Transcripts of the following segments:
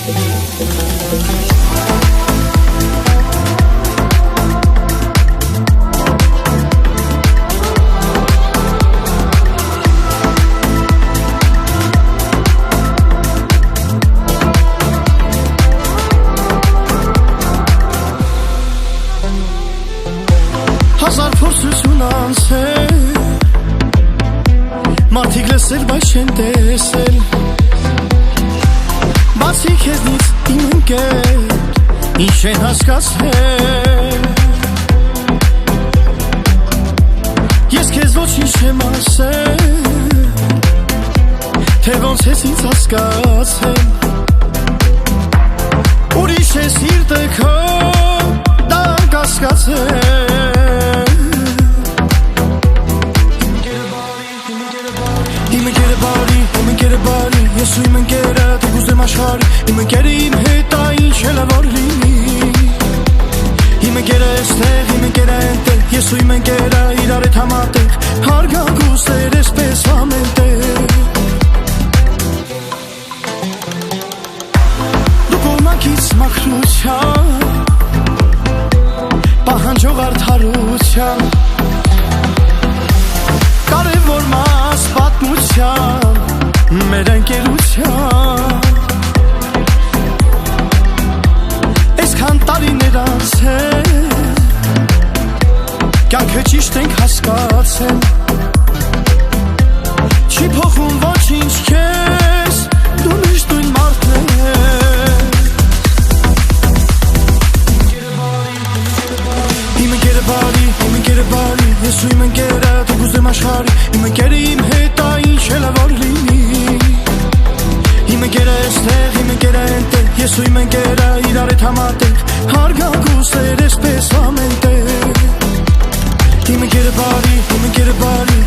Հազար փորձություն անցել մարդիկ լսել բայց չեն տեսել բացի քեզնից իմ ընկեր ինչ են հասկացել ես քեզ ոչինչ չեմ ասել թե ոնց ես ինձ հասկացել ուրիշ է սիրտը քո դանք հասկացել Ես ու իմ ընկերը դու գուզեմ աշխարհի Իմ ընկերը իմ հետ ինչ էլ է որ լինի Իմ ընկերը էստեղ, իմ ընկերը այնտեղ Ես ու իմ ընկերը իրար հետ համատեղ Հարգանք ու սեր էսպես ամենտեղ Դու կողմանկից մաքրության Պահանջող արդարության Կարևոր մաս պատմության Մեր ընկերության Այսքան տարիներ անցել Կյանքը ճիշտ ենք հասկացել Չի փոխում ոչինչ քեզ Դու միշտ նույն մարդն ես Իմ ընկերը բարի Ես ու իմ ընկերը դու գուզեմ աշխարհի Իմ ընկերը իմ հետ ինչ էլ է որ լինի Իմ ընկերը էստեղ, իմ ընկերը այնտեղ Ես ու իմ ընկերը իրար հետ համատեղ Հարգանք ու սեր էսպես ամենտեղ Իմ ընկերը բարի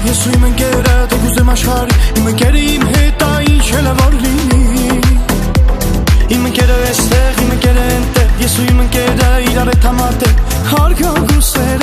Ես ու իմ ընկերը դու գուզեմ աշխարհի Իմ ընկերը իմ հետ ինչ էլ է որ լինի Իմ ընկերը էստեղ, իմ ընկերը այնտեղ Ես ու իմ ընկերը իրար հետ համատեղ Հարգանք ու սեր